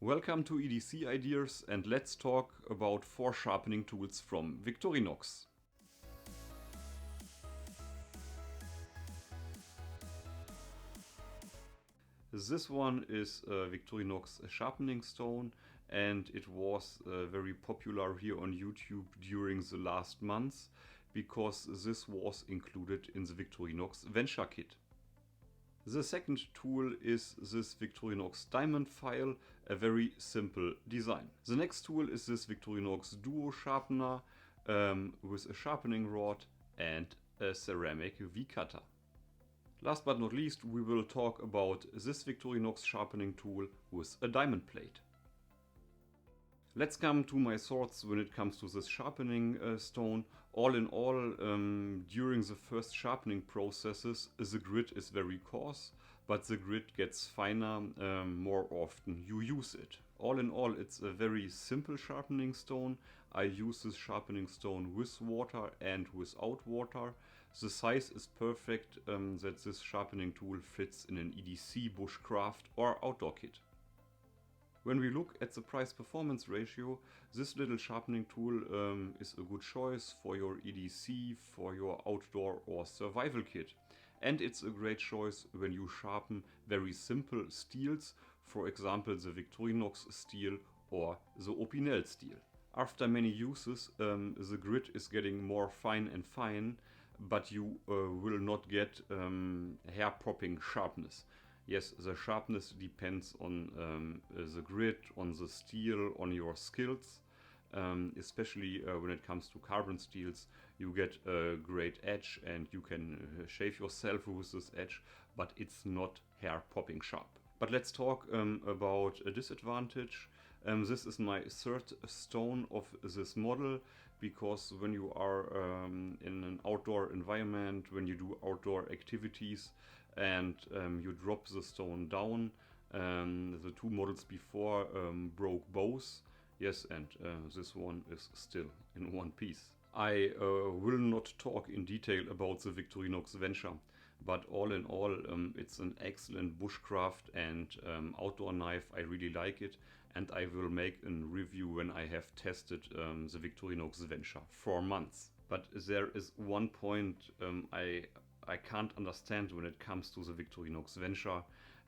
Welcome to EDC Ideas, and let's talk about 4 sharpening tools from Victorinox. This one is a Victorinox Sharpening stone, and it was very popular here on YouTube during the last months because this was included in the Victorinox Venture Kit. The second tool is this Victorinox diamond file, a very simple design. The next tool is this Victorinox Duo Sharpener with a sharpening rod and a ceramic V-cutter. Last but not least, we will talk about this Victorinox sharpening tool with a diamond plate. Let's come to my thoughts when it comes to this sharpening stone. All in all, during the first sharpening processes, the grit is very coarse, but the grit gets finer more often you use it. All in all, it's a very simple sharpening stone. I use this sharpening stone with water and without water. The size is perfect that this sharpening tool fits in an EDC, bushcraft or outdoor kit. When we look at the price-performance ratio, this little sharpening tool is a good choice for your EDC, for your outdoor or survival kit. And it's a great choice when you sharpen very simple steels, for example the Victorinox steel or the Opinel steel. After many uses, the grit is getting more fine and fine, but you will not get hair-popping sharpness. Yes, the sharpness depends on the grit, on the steel, on your skills. Especially when it comes to carbon steels, you get a great edge and you can shave yourself with this edge, but it's not hair-popping sharp. But let's talk about a disadvantage. This is my third stone of this model, because when you are in an outdoor environment, when you do outdoor activities and you drop the stone down, the two models before broke both. Yes, and this one is still in one piece. I will not talk in detail about the Victorinox Venture, but all in all, it's an excellent bushcraft and outdoor knife. I really like it, and I will make a review when I have tested the Victorinox Venture for months. But there is one point I can't understand when it comes to the Victorinox Venture,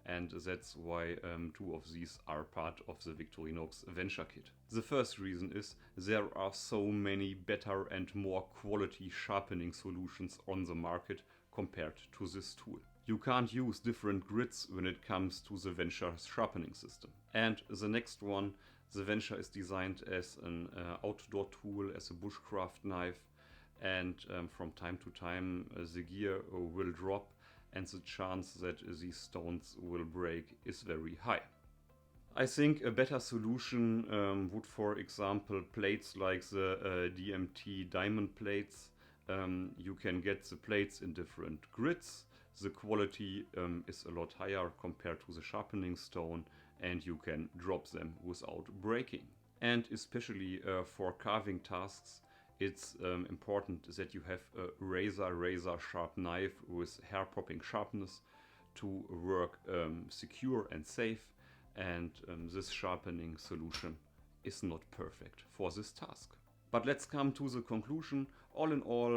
and that's why two of these are part of the Victorinox Venture Kit. The first reason is there are so many better and more quality sharpening solutions on the market compared to this tool. You can't use different grits when it comes to the Venture sharpening system. And the next one, the Venture is designed as an outdoor tool, as a bushcraft knife, and from time to time the gear will drop and the chance that these stones will break is very high. I think a better solution would, for example, plates like the DMT diamond plates. You can get the plates in different grits. The quality is a lot higher compared to the sharpening stone, and you can drop them without breaking. And especially for carving tasks, it's important that you have a razor sharp knife with hair-popping sharpness to work secure and safe, and this sharpening solution is not perfect for this task. But let's come to the conclusion. All in all,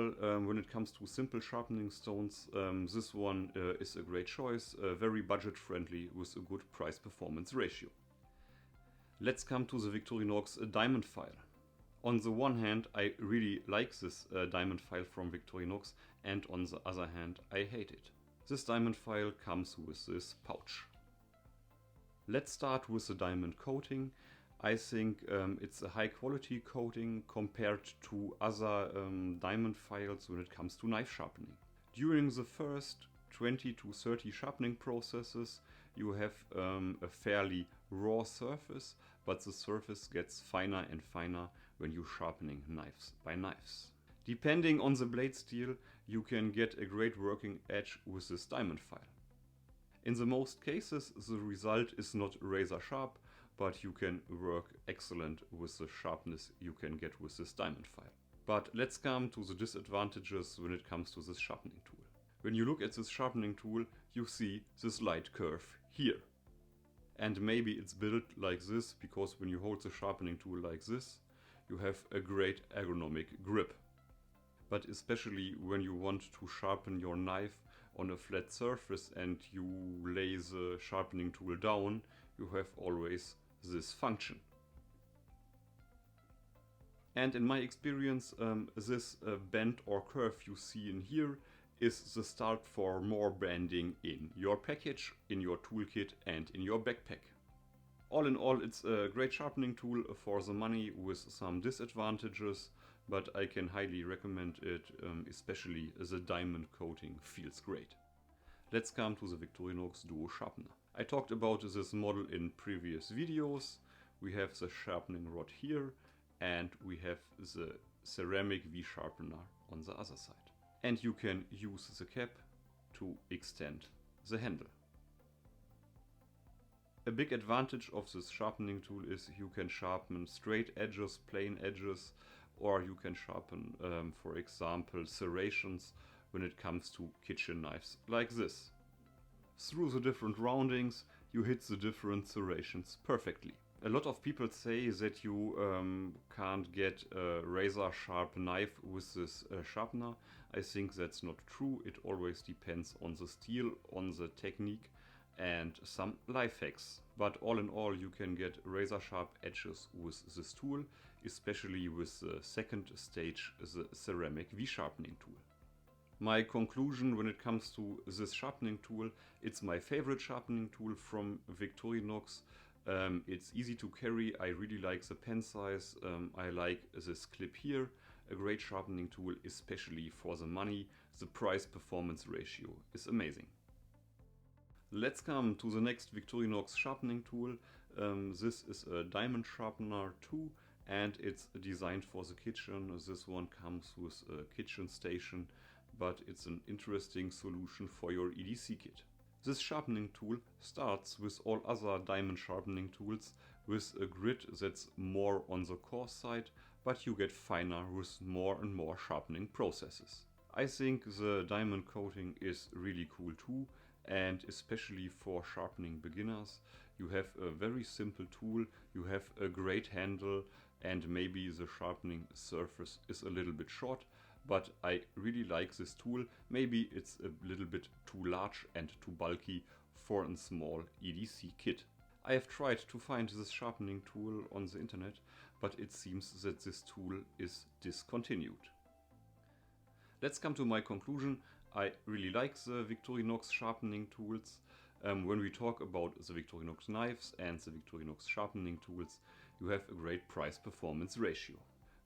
when it comes to simple sharpening stones, this one is a great choice, very budget friendly with a good price-performance ratio. Let's come to the Victorinox diamond file. On the one hand, I really like this diamond file from Victorinox, and on the other hand, I hate it. This diamond file comes with this pouch. Let's start with the diamond coating. I think it's a high quality coating compared to other diamond files when it comes to knife sharpening. During the first 20 to 30 sharpening processes, you have a fairly raw surface, but the surface gets finer and finer when you're sharpening knives by knives. Depending on the blade steel, you can get a great working edge with this diamond file. In the most cases, the result is not razor sharp, but you can work excellent with the sharpness you can get with this diamond file. But let's come to the disadvantages when it comes to this sharpening tool. When you look at this sharpening tool, you see this light curve here. And maybe it's built like this because when you hold the sharpening tool like this, you have a great ergonomic grip. But especially when you want to sharpen your knife on a flat surface and you lay the sharpening tool down, you have always this function. And in my experience, this bend or curve you see in here is the start for more bending in your package, in your toolkit and in your backpack. All in all, it's a great sharpening tool for the money with some disadvantages, but I can highly recommend it, especially the diamond coating feels great. Let's come to the Victorinox Duo Sharpener. I talked about this model in previous videos. We have the sharpening rod here and we have the ceramic V-sharpener on the other side. And you can use the cap to extend the handle. A big advantage of this sharpening tool is you can sharpen straight edges, plain edges, or you can sharpen, for example, serrations when it comes to kitchen knives, like this. Through the different roundings, you hit the different serrations perfectly. A lot of people say that you can't get a razor sharp knife with this sharpener. I think that's not true. It always depends on the steel, on the technique and some life hacks. But all in all, you can get razor sharp edges with this tool, especially with the second stage, the ceramic V-sharpening tool. My conclusion when it comes to this sharpening tool, it's my favorite sharpening tool from Victorinox. It's easy to carry. I really like the pen size. I like this clip here. A great sharpening tool, especially for the money. The price-performance ratio is amazing. Let's come to the next Victorinox sharpening tool. This is a diamond sharpener 2 and it's designed for the kitchen. This one comes with a kitchen station, but it's an interesting solution for your EDC kit. This sharpening tool starts with all other diamond sharpening tools with a grit that's more on the coarse side, but you get finer with more and more sharpening processes. I think the diamond coating is really cool too, and especially for sharpening beginners. You have a very simple tool, you have a great handle, and maybe the sharpening surface is a little bit short, but I really like this tool. Maybe it's a little bit too large and too bulky for a small EDC kit. I have tried to find this sharpening tool on the internet, but it seems that this tool is discontinued. Let's come to my conclusion. I really like the Victorinox sharpening tools. When we talk about the Victorinox knives and the Victorinox sharpening tools, you have a great price-performance ratio.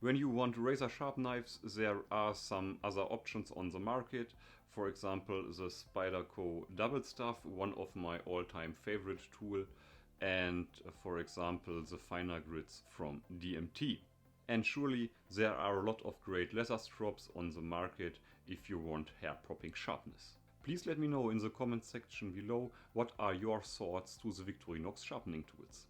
When you want razor sharp knives, there are some other options on the market. For example, the Spyderco Double Stuff, one of my all-time favorite tool, and for example the finer grids from DMT. And surely there are a lot of great leather strops on the market if you want hair-popping sharpness. Please let me know in the comment section below what are your thoughts to the Victorinox sharpening tools.